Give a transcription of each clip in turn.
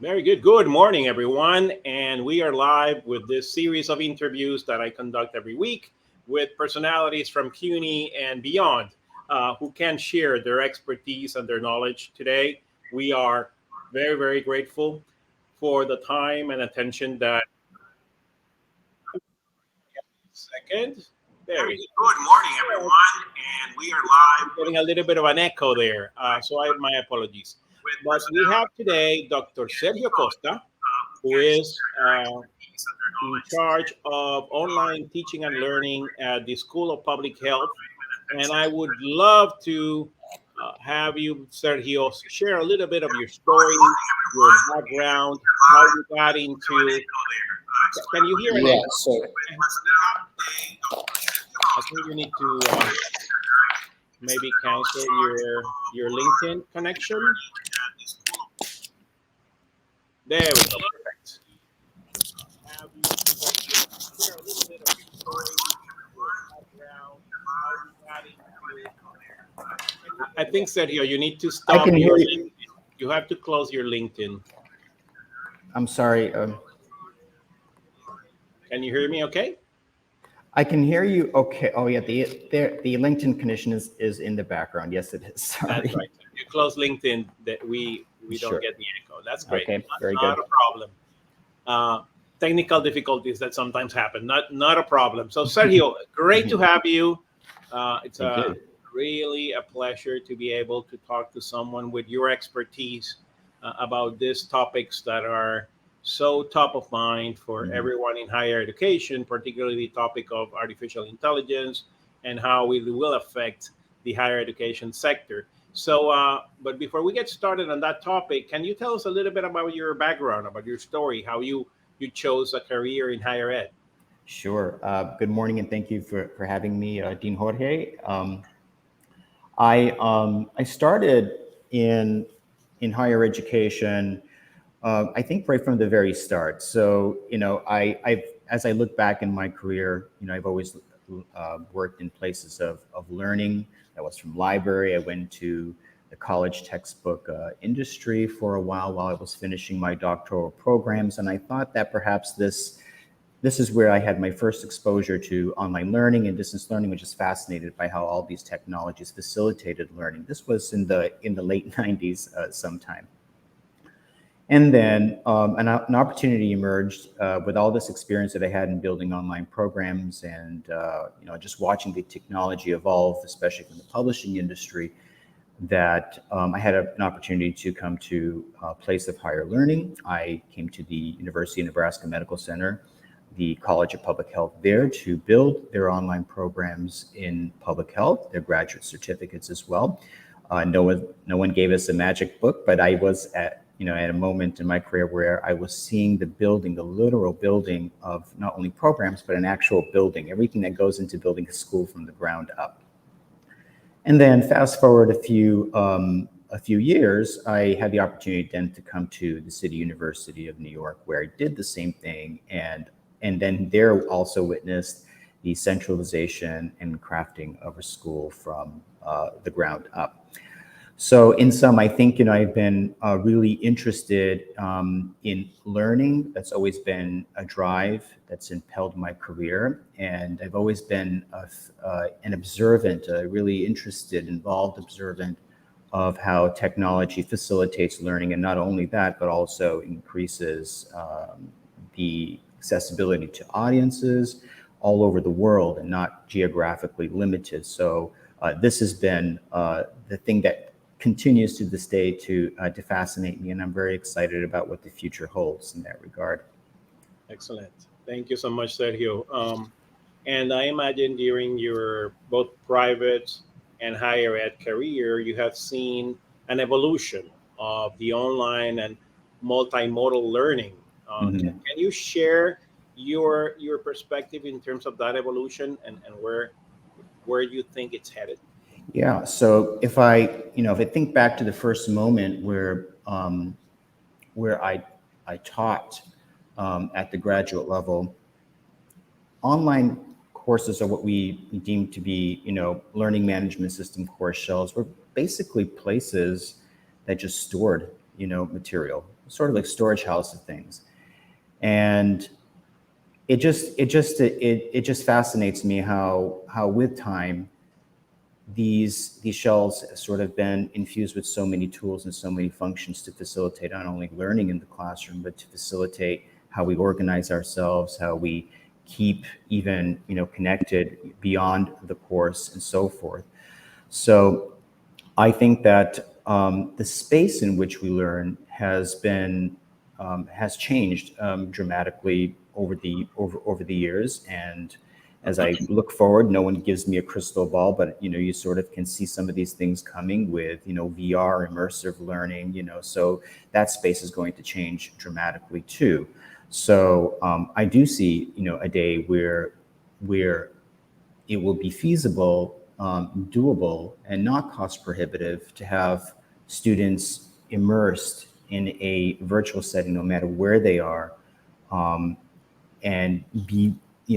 Very good. Good morning, everyone. And we are live with this series of interviews that I conduct every week with personalities from CUNY and beyond who can share their expertise and their knowledge today. We are very, very grateful for the time and attention that second. There we go. Good morning, everyone. And we are live. Getting a little bit of an echo there. My apologies. But we have today Dr. Sergio Costa, who is in charge of online teaching and learning at the School of Public Health. And I would love to have you, Sergio, share a little bit of your story, your background, how you got into. Can you hear an Yeah, echo? so I think you need to maybe cancel your LinkedIn connection. There we go. Perfect. Have you share a little bit of your story, your background, how you got into. I think, Sergio, you need to I stop can hear your you. LinkedIn. You have to close your LinkedIn. I'm sorry. Can you hear me okay? I can hear you. Okay. Oh yeah, the LinkedIn connection is in the background. Yes, it is. That's Sorry. right. If you close LinkedIn, that we don't Sure. get the echo. That's great. Okay. Very Not good. a problem. Uh, Technical difficulties that sometimes happen. Not a problem. So Sergio, great to Mhm. have you. It's Thank a you. really a pleasure to be able to talk to someone with your expertise about these topics that are so top of mind for Mhm. everyone in higher education, particularly the topic of artificial intelligence and how it will affect the higher education sector. So, but before we get started on that topic, can you tell us a little bit about your background, about your story, how you chose a career in higher ed? Sure. Good morning, and thank you for having me, Dean Jorge. I started in in higher education. I think right from the very start. So I've as I look back in my career, I've always worked in places of learning. I was from library. I went to the college textbook industry for a while I was finishing my doctoral programs, and I thought that perhaps this is where I had my first exposure to online learning and distance learning, which is fascinated by how all these technologies facilitated learning. This was in the late '90s sometime. And then an opportunity emerged with all this experience that I had in building online programs and just watching the technology evolve, especially from the publishing industry, that I had an opportunity to come to a place of higher learning. I came to the University of Nebraska Medical Center, the College of Public Health there, to build their online programs in public health, their graduate certificates as well. No one gave us a magic book, but I was at a moment in my career where I was seeing the building, the literal building of not only programs, but an actual building, everything that goes into building a school from the ground up. And then fast forward a few years, I had the opportunity then to come to the City University of New York, where I did the same thing, and then there also witnessed the centralization and crafting of a school from the ground up. So in sum, I think I've been really interested in learning. That's always been a drive that's impelled my career, and I've always been an observant, a really interested, involved observant of how technology facilitates learning, and not only that, but also increases the accessibility to audiences all over the world and not geographically limited. So this has been the thing that continues to this day to fascinate me, and I'm very excited about what the future holds in that regard. Excellent. Thank you so much, Sergio. And I imagine during your both private and higher ed career, you have seen an evolution of the online and multimodal learning. Mhm. Can you share your perspective in terms of that evolution and where you think it's headed? Yeah. So if I think back to the first moment where I taught at the graduate level, online courses are what we deem to be, learning management system course shells. Were basically places that just stored, material, sort of like storage house of things. And it just fascinates me how with time these shells have sort of been infused with so many tools and so many functions to facilitate not only learning in the classroom, but to facilitate how we organize ourselves, how we keep even connected beyond the course and so forth. So I think that the space in which we learn has changed dramatically over the years. And as I look forward, no one gives me a crystal ball, but you sort of can see some of these things coming with VR, immersive learning. So that space is going to change dramatically too. So I do see a day where it will be feasible, doable, and not cost prohibitive to have students immersed in a virtual setting, no matter where they are, and be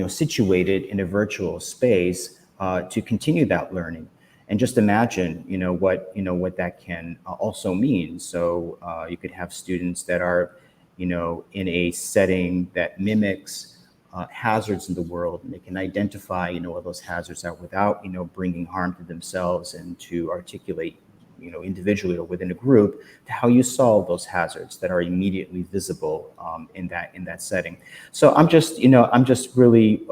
situated in a virtual space to continue that learning. And just imagine what that can also mean. So you could have students that are in a setting that mimics hazards in the world, and they can identify what those hazards are without bringing harm to themselves, and to articulate individually or within a group to how you solve those hazards that are immediately visible in that setting. So I'm just really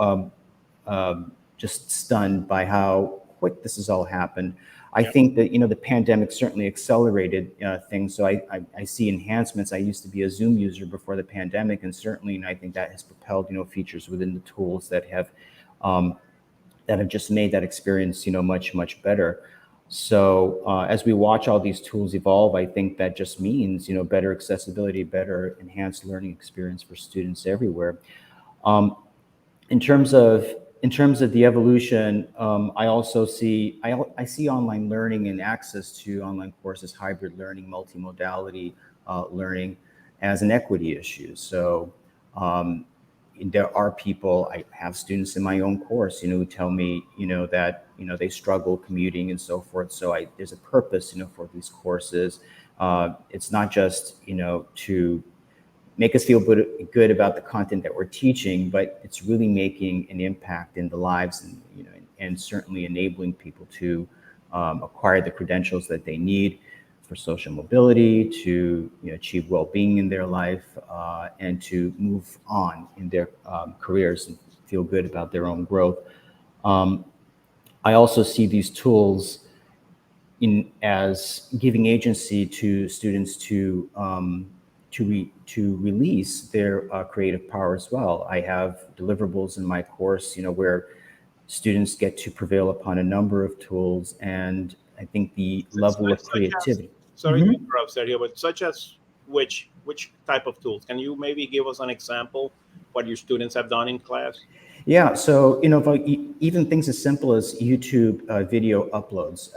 just stunned by how quick this has all happened. I think that the pandemic certainly accelerated things. So I see enhancements. I used to be a Zoom user before the pandemic, and certainly I think that has propelled features within the tools that have just made that experience much better. So as we watch all these tools evolve, I think that just means better accessibility, better enhanced learning experience for students everywhere. In terms of the evolution, I also see I see online learning and access to online courses, hybrid learning, multimodality learning as an equity issue. So there are people, I have students in my own course, who tell me, that, they struggle commuting and so forth. So there's a purpose, for these courses. It's not just, to make us feel good about the content that we're teaching, but it's really making an impact in the lives and, and certainly enabling people to acquire the credentials that they need for social mobility, to achieve well-being in their life, and to move on in their careers and feel good about their own growth. I also see these tools as giving agency to students to release their creative power as well. I have deliverables in my course, where students get to prevail upon a number of tools, and I think the level of creativity. Sorry to interrupt, Sergio, but such as which type of tools? Can you maybe give us an example what your students have done in class? Yeah, so even things as simple as YouTube video uploads.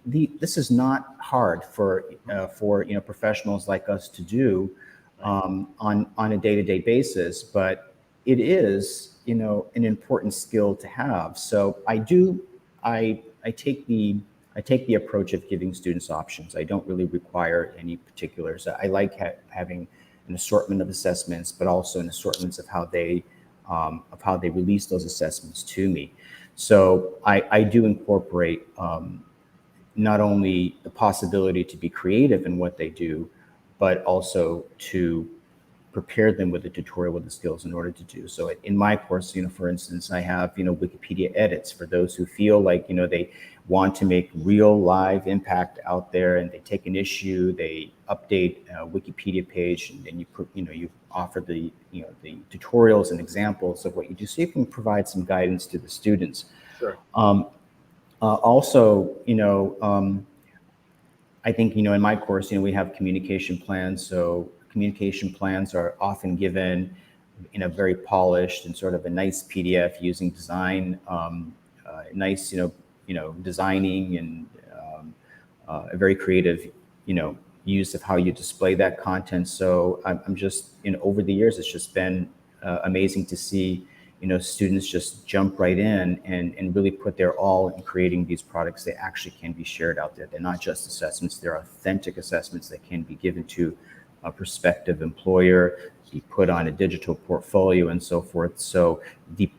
This is not hard for professionals like us to do on a day-to-day basis, but it is an important skill to have. So I take the approach of giving students options. I don't really require any particulars. I like having an assortment of assessments, but also an assortment of how they release those assessments to me. So I do incorporate not only the possibility to be creative in what they do, but also to prepare them with a tutorial with the skills in order to do so. In my course, for instance, I have Wikipedia edits for those who feel like they want to make real live impact out there, and they take an issue, they update a Wikipedia page, and then you offer the the tutorials and examples of what you do, so you can provide some guidance to the students. Sure. Also, I think in my course, we have communication plans. So communication plans are often given in a very polished and sort of a nice PDF using design, nice designing and a very creative use of how you display that content. So I'm just over the years, it's just been amazing to see students just jump right in and really put their all in creating these products that actually can be shared out there. They're not just assessments, they're authentic assessments that can be given to a prospective employer, be put on a digital portfolio and so forth. So the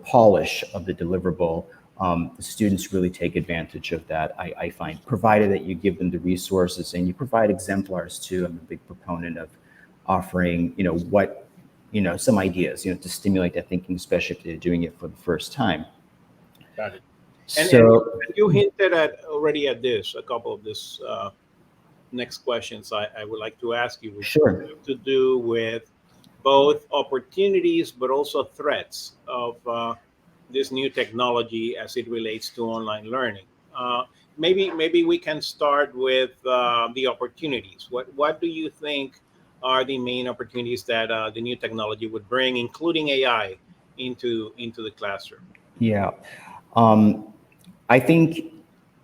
polish of the deliverable, the students really take advantage of that, I find, provided that you give them the resources and you provide exemplars too. I'm a big proponent of offering, some ideas, to stimulate their thinking, especially if they're doing it for the first time. Got it. And So, you hinted at already at this, a couple of this next questions I would like to ask you, which sure. have to do with both opportunities but also threats of this new technology as it relates to online learning. Uh, maybe we can start with the opportunities. What do you think are the main opportunities that the new technology would bring, including AI, into the classroom? Yeah. Um, I think,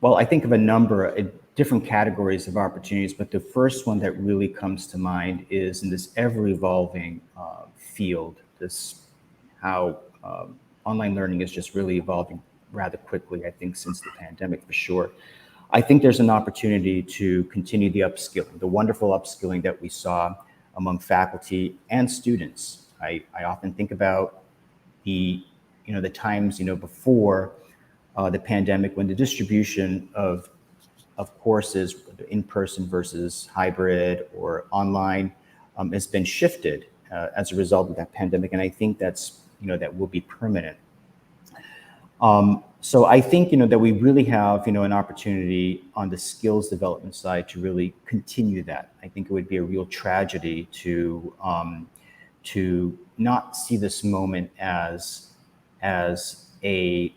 well, I think of a number of different categories of opportunities, but the first one that really comes to mind is in this ever evolving field, this how online learning is just really evolving rather quickly, I think, since the pandemic for sure. I think there's an opportunity to continue the upskilling, the wonderful upskilling that we saw among faculty and students. I often think about the, the times, before the pandemic, when the distribution of courses, in person versus hybrid or online, has been shifted as a result of that pandemic, and I think that's that will be permanent. So I think that we really have an opportunity on the skills development side to really continue that. I think it would be a real tragedy to not see this moment as a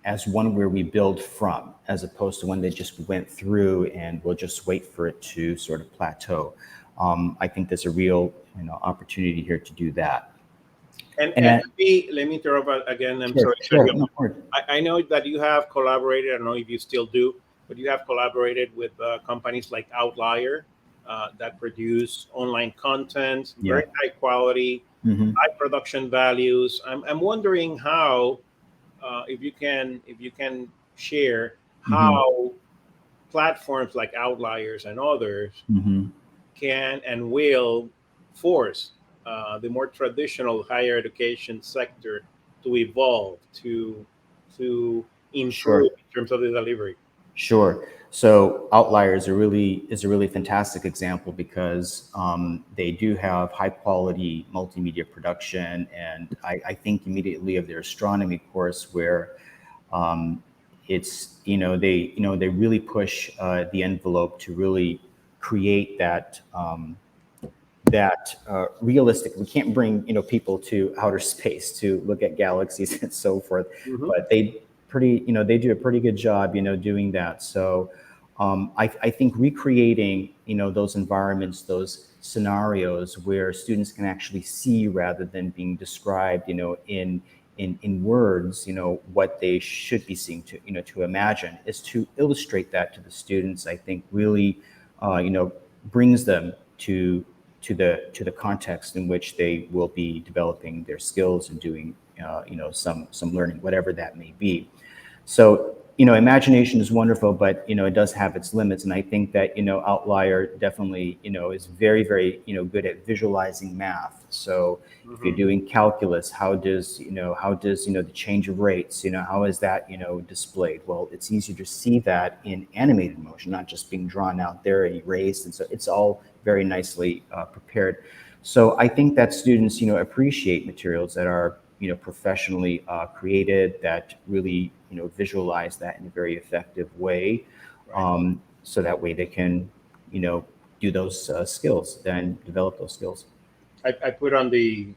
as one where we build from, as opposed to one that just went through and we'll just wait for it to sort of plateau. I think there's a real opportunity here to do that. And And let me interrupt again. I'm sure, sorry, sure, Sergio. no, word. I know that you have collaborated. I don't know if you still do, but you have collaborated with companies like Outlier that produce online content, Yeah. very high quality, Hmm. high production values. I'm wondering how, if you can share Hmm. how platforms like Outliers and others Hmm. can and will force the more traditional higher education sector to evolve, to improve Sure. in terms of the delivery. Sure. So Outliers is a really fantastic example because they do have high quality multimedia production, and I think immediately of their astronomy course where it's they really push the envelope to really create that realistic. We can't bring people to outer space to look at galaxies and so forth, Hmm. but they do a pretty good job doing that. So I think recreating those environments, those scenarios where students can actually see rather than being described in words, what they should be seeing, to imagine, is to illustrate that to the students. I think really brings them to the context in which they will be developing their skills and doing some learning, whatever that may be. So imagination is wonderful, but it does have its limits, and I think that Outlier definitely is very, very good at visualizing math. So if you're Hmm. doing calculus, how does the change of rates, how is that displayed? Well, it's easier to see that in animated motion, not just being drawn out there and erased, and so it's all very nicely prepared. So I think that students appreciate materials that are professionally created, that really visualize that in a very effective way, Right. so that way they can do those skills, then develop those skills. I put on the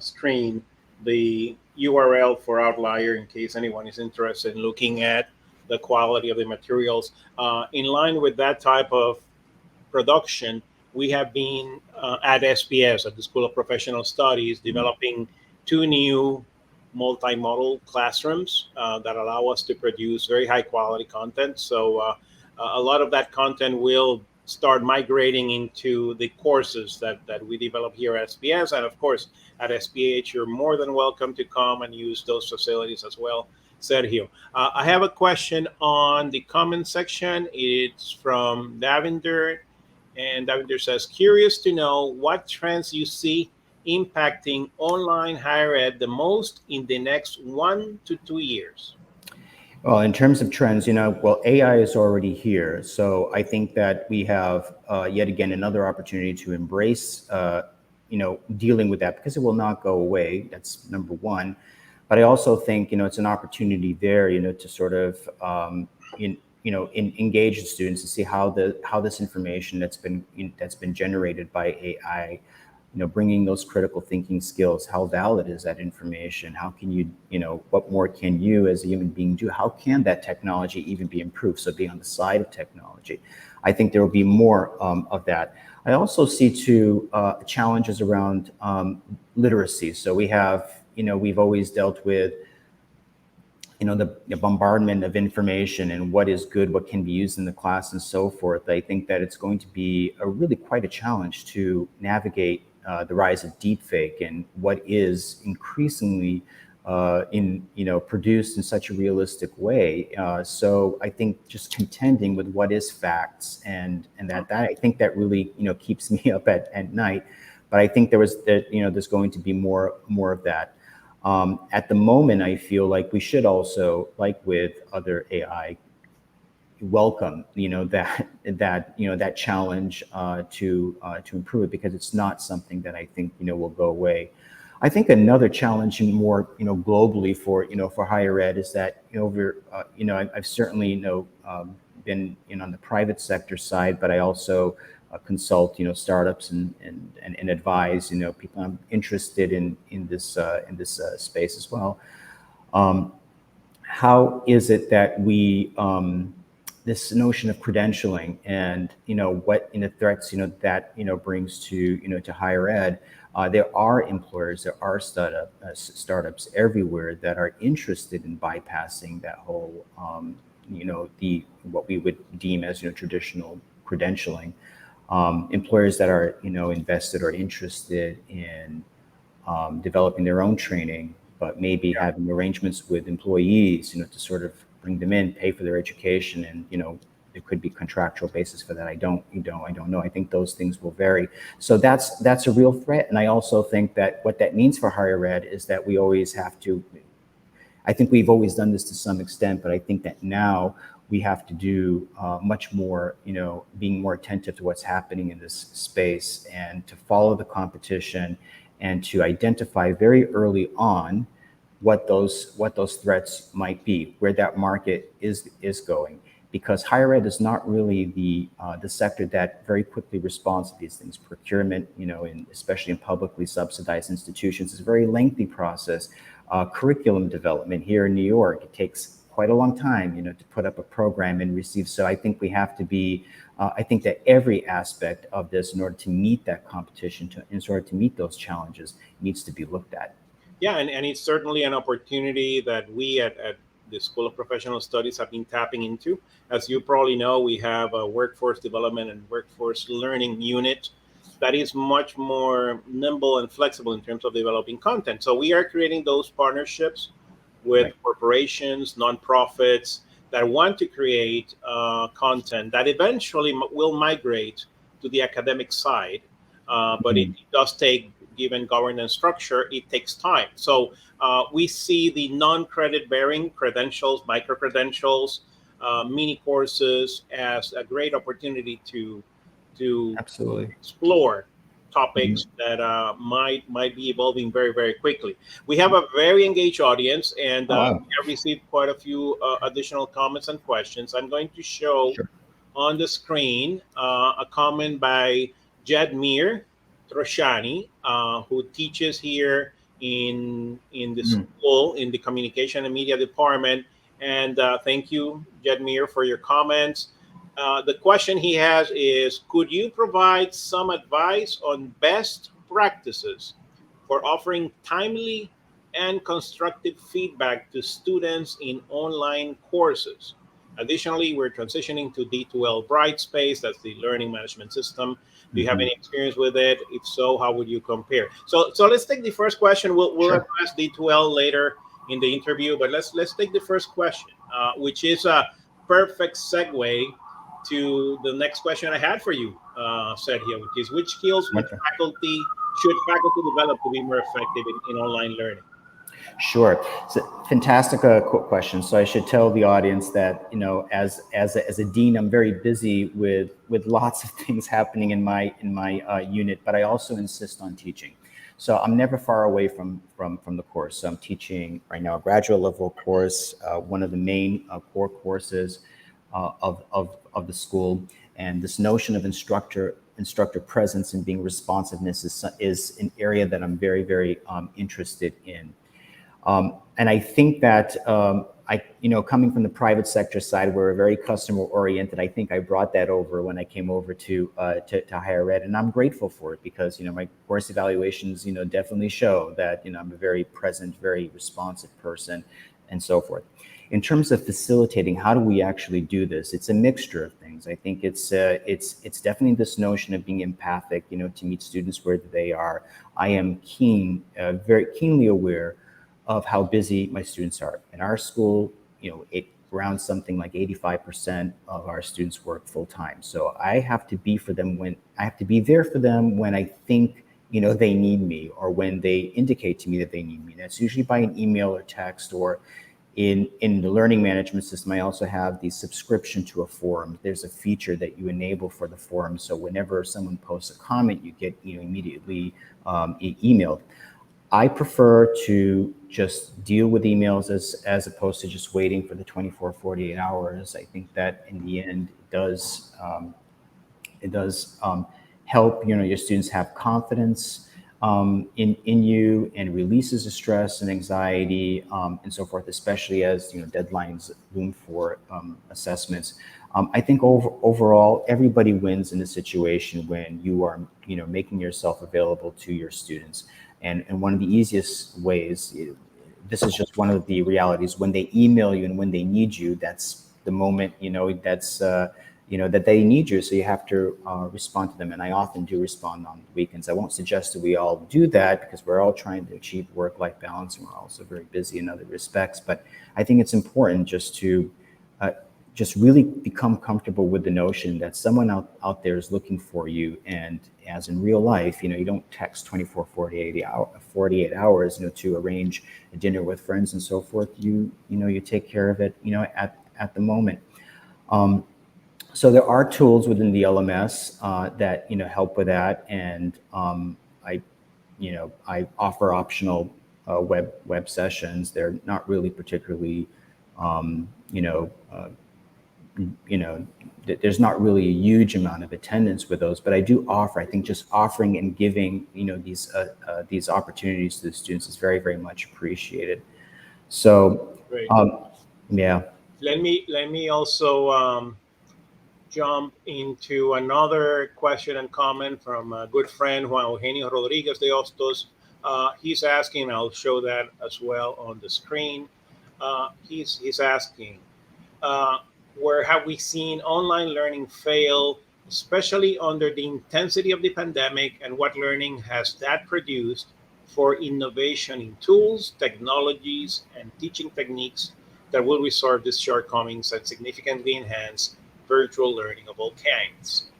screen the URL for Outlier in case anyone is interested in looking at the quality of the materials. In line with that type of production, we have been at SPS, at the School of Professional Studies, developing two new multimodal classrooms that allow us to produce very high quality content. So a lot of that content will start migrating into the courses that we develop here at SPS. And of course, at SPH, you're more than welcome to come and use those facilities as well. Sergio, I have a question on the comment section. It's from Davinder, and Davinder says, curious to know what trends you see impacting online higher ed the most in the next 1 to 2 years. Well, in terms of trends, well, AI is already here. So I think that we have yet again another opportunity to embrace, dealing with that, because it will not go away. That's number one. But I also think, it's an opportunity there, to sort of, engage the students to see how this information that's been generated by AI, bringing those critical thinking skills. How valid is that information? How can you, what more can you as a human being do? How can that technology even be improved? So be on the side of technology. I think there will be more of that. I also see too challenges around literacy. So we have, we've always dealt with, the bombardment of information and what is good, what can be used in the class and so forth. I think that it's going to be really quite a challenge to navigate the rise of deepfake and what is increasingly produced in such a realistic way. So I think just contending with what is facts and that I think that really keeps me up at night. But I think there's going to be more of that. At the moment, I feel like we should also, like with other AI, welcome that challenge to improve it, because it's not something that I think will go away. I think another challenge more globally for higher ed is that I've certainly been on the private sector side, but I also consult startups and advise people. I'm interested in this space as well. How is it that we this notion of credentialing and what threats that brings to higher ed? There are employers, there are startups everywhere that are interested in bypassing that whole what we would deem as traditional credentialing. Employers that are invested or interested in developing their own training, but maybe having arrangements with employees to sort of bring them in, pay for their education, and there could be contractual basis for that. I don't know. I think those things will vary. So that's a real threat. And I also think that what that means for higher ed is that we always have to, I think we've always done this to some extent, but I think that now we have to do much more, being more attentive to what's happening in this space and to follow the competition and to identify very early on what those threats might be, where that market is going. Because higher ed is not really the sector that very quickly responds to these things. Procurement, especially in publicly subsidized institutions, is a very lengthy process. Curriculum development here in New York, it takes quite a long time, to put up a program and receive. So I think we have to be, I think that every aspect of this, in order to meet that competition, in order to meet those challenges, needs to be looked at. Yeah, and it's certainly an opportunity that we at the School of Professional Studies have been tapping into. As you probably know, we have a workforce development and workforce learning unit that is much more nimble and flexible in terms of developing content. So we are creating those partnerships with Right. corporations, nonprofits that want to create content that eventually will migrate to the academic side. But it Mhm. does take, given governance structure, it takes time. So we see the non-credit bearing credentials, micro credentials, mini courses as a great opportunity to Absolutely. explore Mhm. topics that might be evolving very very quickly. We have a very engaged audience, and Oh, we wow. have received quite a few additional comments and questions. I'm going to show Sure. on the screen a comment by Jadmir Troshani, who teaches here in the Mhm. school in the communication and media department. And thank you, Jadmir, for your comments. The question he has is, could you provide some advice on best practices for offering timely and constructive feedback to students in online courses? Additionally, we're transitioning to D2L Brightspace. That's the learning management system. Do you have Mhm. any experience with it? If so, how would you compare? So let's take the first question. We'll Sure. address D2L later in the interview, but let's take the first question, which is a perfect segue to the next question I had for you, Sergio, which is which skills should faculty develop to be more effective in online learning? Sure. It's a fantastic question. So I should tell the audience that, as a dean, I'm very busy with lots of things happening in my unit, but I also insist on teaching. So I'm never far away from the course. So I'm teaching right now a graduate level course, one of the main core courses of the school, and this notion of instructor presence and being responsiveness is an area that I'm very interested in. And I think that coming from the private sector side, we're very customer oriented. I think I brought that over when I came over to higher ed, and I'm grateful for it because my course evaluations definitely show that I'm a very present, very responsive person, and so forth. In terms of facilitating, how do we actually do this? It's a mixture of things. I think it's definitely this notion of being empathic, to meet students where they are. I am very keenly aware of how busy my students are. In our school, around something like 85% of our students work full time. So I have to be there for them when I think they need me, or when they indicate to me that they need me. That's usually by an email or text, or in the learning management system, I also have the subscription to a forum. There's a feature that you enable for the forum, so whenever someone posts a comment, you get immediately emailed. I prefer to just deal with emails as opposed to just waiting for the 24, 48 hours. I think that in the end, it does help your students have confidence in you, and releases the stress and anxiety, and so forth, especially as deadlines loom for assessments. I think overall everybody wins in a situation when you are making yourself available to your students. And one of the easiest ways, this is just one of the realities, when they email you and when they need you, that's the moment that they need you, so you have to respond to them. And I often do respond on weekends. I won't suggest that we all do that, because we're all trying to achieve work-life balance, and we're also very busy in other respects. But I think it's important just to just really become comfortable with the notion that someone out there is looking for you. And as in real life, you don't text 24, 48 hours, to arrange a dinner with friends and so forth. You take care of it, at the moment. So there are tools within the LMS that help with that, and I offer optional web sessions. They're not really particularly, um, you know, uh, there's not really a huge amount of attendance with those, but I do offer. I think just offering and giving these opportunities to the students is very much appreciated. So Great. yeah. Let me also jump into another question and comment from a good friend, Juan Eugenio Rodriguez de Hostos. He's asking, I'll show that as well on the screen. He's asking, uh, where have we seen online learning fail, especially under the intensity of the pandemic, and what learning has that produced for innovation in tools, technologies, and teaching techniques that will resolve these shortcomings and significantly enhance virtual learning of all kinds?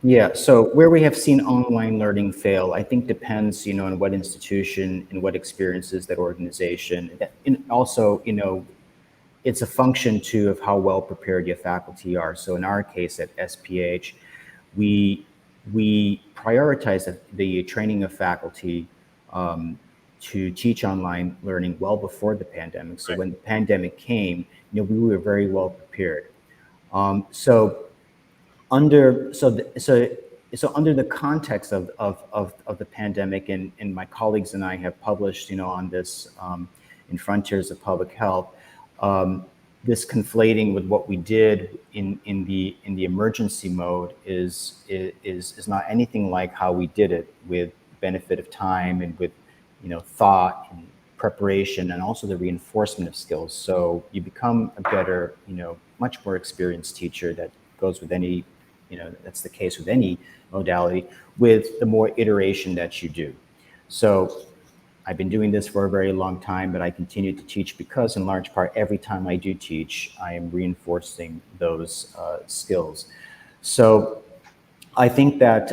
Yeah, so where we have seen online learning fail, I think depends, on what institution and what experiences that organization. And also, it's a function too of how well prepared your faculty are. So in our case at SPH, we we prioritize the training of faculty um, to teach online learning well before the pandemic. So Right. when the pandemic came, we were very well prepared. So under so the, so under the context of the pandemic, and my colleagues and I have published on this in Frontiers of Public Health, um, this conflating with what we did in the emergency mode is not anything like how we did it with benefit of time and with thought and preparation and also the reinforcement of skills. So you become a better, much more experienced teacher. That goes with any, that's the case with any modality, with the more iteration that you do. So I've been doing this for a very long time, but I continue to teach because, in large part, every time I do teach, I am reinforcing those skills. So I think that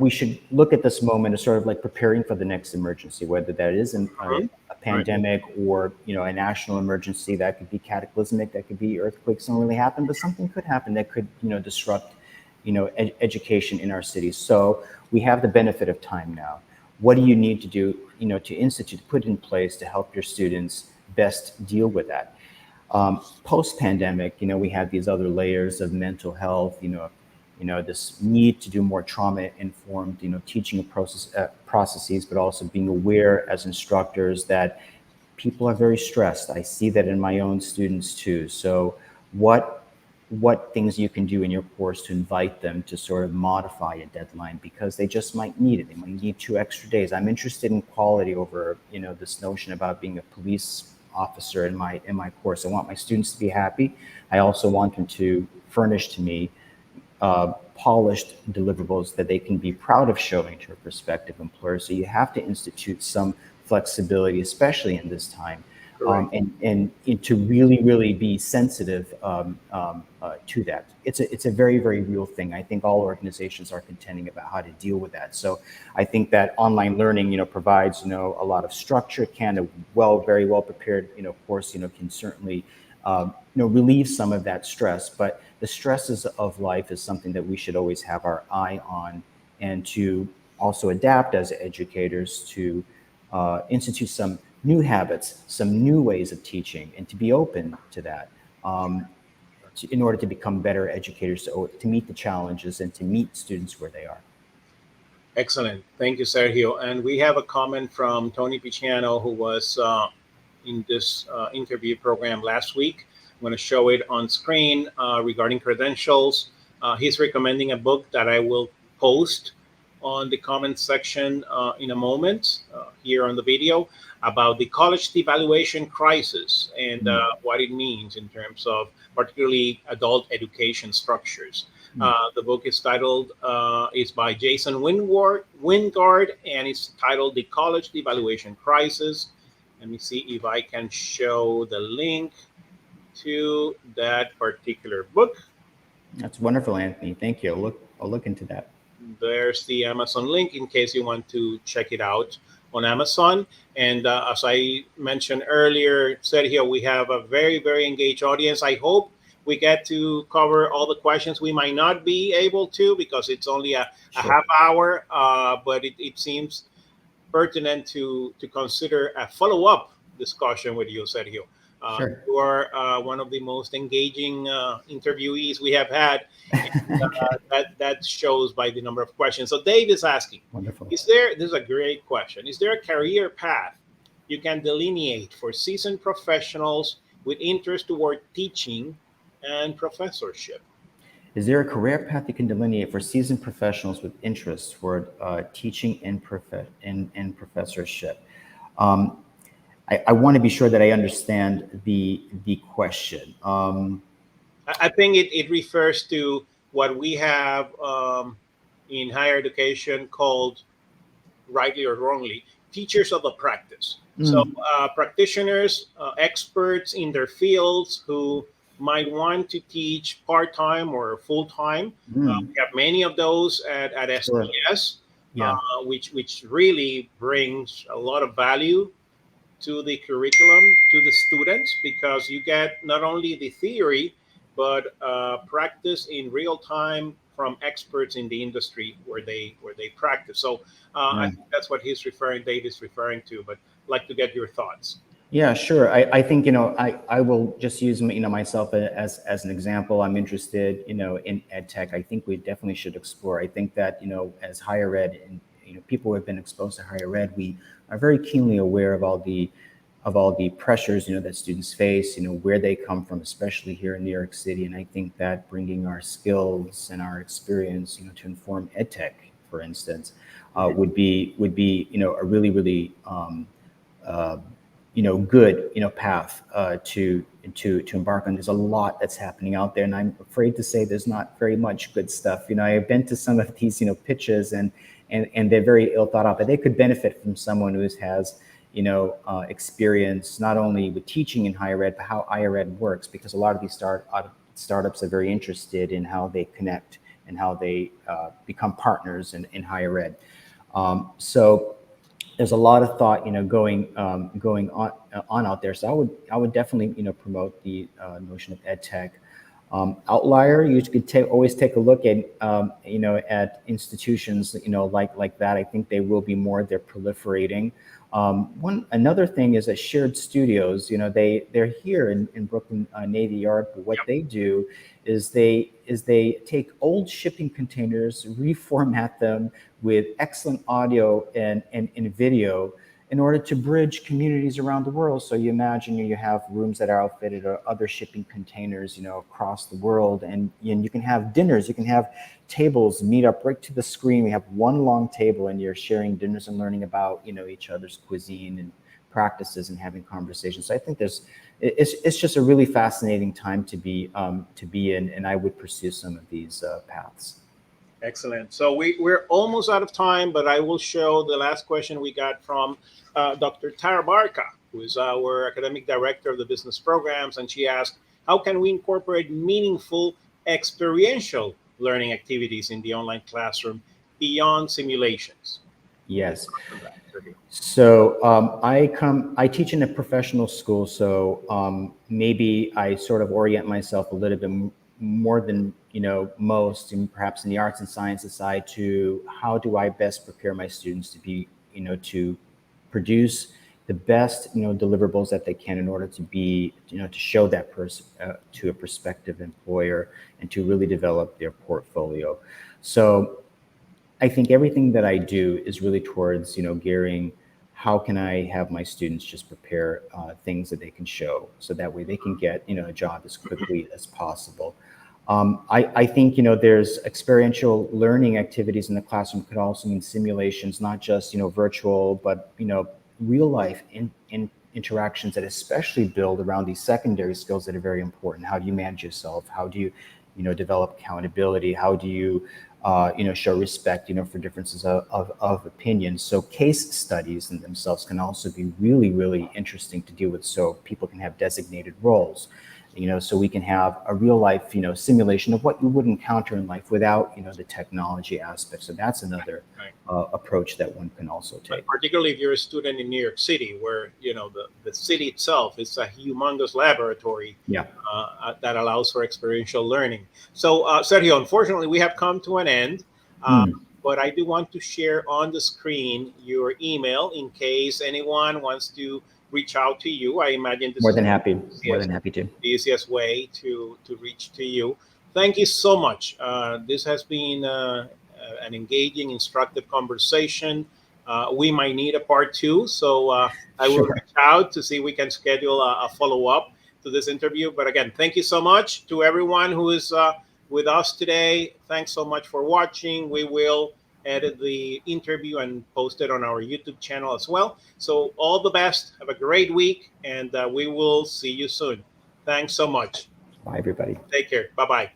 we should look at this moment as sort of like preparing for the next emergency, whether that is Mhm. a Right. pandemic or a national emergency. That could be cataclysmic, that could be earthquakes don't really happen, but something could happen that could disrupt education in our cities. So we have the benefit of time now. What do you need to do to institute, put in place to help your students best deal with that? Post-pandemic, we have these other layers of mental health, this need to do more trauma-informed, teaching processes, but also being aware as instructors that people are very stressed. I see that in my own students too. So what things you can do in your course to invite them to sort of modify a deadline because they just might need it. They might need 2 extra days. I'm interested in quality over, this notion about being a police officer in my course. I want my students to be happy. I also want them to furnish to me polished deliverables that they can be proud of showing to a prospective employer. So you have to institute some flexibility, especially in this time, Correct. and to really, really be sensitive to that. It's a very, very real thing. I think all organizations are contending about how to deal with that. So I think that online learning, provides, a lot of structure, can very well prepared, course, can certainly relieve some of that stress. But the stresses of life is something that we should always have our eye on, and to also adapt as educators to institute some new habits, some new ways of teaching, and to be open to that in order to become better educators, to meet the challenges and to meet students where they are. Excellent. Thank you, Sergio. And we have a comment from Tony Picciano, who was in this interview program last week. I'm going to show it on screen regarding credentials. He's recommending a book that I will post on the comment section in a moment here on the video about the college evaluation crisis and Mm, what it means in terms of particularly adult education structures. mm. The book is titled, is by Jason Wingard, and it's titled The College Evaluation Crisis. Let me see if I can show the link to that particular book. That's wonderful, Anthony. Thank you. I'll look into that. There's the Amazon link in case you want to check it out on Amazon. And as I mentioned earlier, Sergio, we have a very, very engaged audience. I hope we get to cover all the questions. We might not be able to because it's only a Sure. half hour, but it seems pertinent to consider a follow up discussion with you, Sergio. Sure. You are one of the most engaging interviewees we have had, and Okay. that shows by the number of questions. So Dave is asking, Wonderful. is there? This is a great question. Is there a career path you can delineate for seasoned professionals with interest toward teaching and professorship? Is there a career path you can delineate for seasoned professionals with interests toward teaching and professorship? Um, I want to be sure that I understand the question. I think it refers to what we have in higher education called, rightly or wrongly, teachers of the practice. So, Mm, practitioners, experts in their fields who might want to teach part time or full time. mm, We have many of those at sure. STS, Yeah. which really brings a lot of value to the curriculum to the students because you get not only the theory but practice in real time from experts in the industry where they practice. So I Yeah. think that's what Dave is referring to. But I'd like to get your thoughts. Yeah, sure. I think, I will just use, myself as an example. I'm interested, in ed tech. I think we definitely should explore. I think that, as higher ed and, people who have been exposed to higher ed, we are very keenly aware of all the pressures, that students face, where they come from, especially here in New York City. And I think that bringing our skills and our experience, to inform ed tech, for instance, would be a really uh, good path to embark on. There's a lot that's happening out there, and I'm afraid to say there's not very much good stuff. I've been to some of these pitches, and they're very ill thought out, but they could benefit from someone who has experience not only with teaching in higher ed, but how higher ed works, because a lot of these startups are very interested in how they connect and how they become partners in higher ed. So there's a lot of thought, going on out there. So I would definitely, promote the notion of ed tech. Outlier, you could always take a look at, at institutions, like that. I think they will be more. They're proliferating. Another thing is that shared studios. They're here in Brooklyn Navy Yard, but what they do is they take old shipping containers, reformat them with excellent audio and video in order to bridge communities around the world. So you imagine you have rooms that are outfitted or other shipping containers, across the world, and you can have dinners, you can have tables meet up right to the screen. We have one long table, and you're sharing dinners and learning about each other's cuisine and practices and having conversations. So I think it's just a really fascinating time to be in, and I would pursue some of these paths. Excellent. So we're almost out of time, but I will show the last question we got from Dr. Tara Barca, who is our academic director of the business programs. And she asked, how can we incorporate meaningful experiential learning activities in the online classroom beyond simulations? Yes. So I teach in a professional school. So maybe I sort of orient myself a little bit more than most, and perhaps in the arts and sciences side, to how do I best prepare my students to be to produce the best deliverables that they can in order to be to show that person to a prospective employer and to really develop their portfolio. So I think everything that I do is really towards gearing how can I have my students just prepare things that they can show, so that way they can get a job as quickly as possible. I think there's experiential learning activities in the classroom could also mean simulations, not just virtual, but real life interactions that especially build around these secondary skills that are very important. How do you manage yourself? How do you develop accountability? How do you show respect for differences of opinion? So case studies in themselves can also be really interesting to deal with, so people can have designated roles. So we can have a real life, simulation of what you would encounter in life without, the technology aspect. So that's another approach that one can also take. But particularly if you're a student in New York City, where, the city itself is a humongous laboratory that allows for experiential learning. So, Sergio, unfortunately, we have come to an end. But I do want to share on the screen your email in case anyone wants to reach out to you. I imagine this more than happy to. The easiest way to reach to you. Thank you so much. This has been an engaging, instructive conversation. We might need a part two, so I will reach out to see if we can schedule a follow-up to this interview. But again, thank you so much to everyone who is with us today. Thanks so much for watching. We will edit the interview and post it on our YouTube channel as well. So all the best. Have a great week, and we will see you soon. Thanks so much. Bye, everybody. Take care. Bye-bye.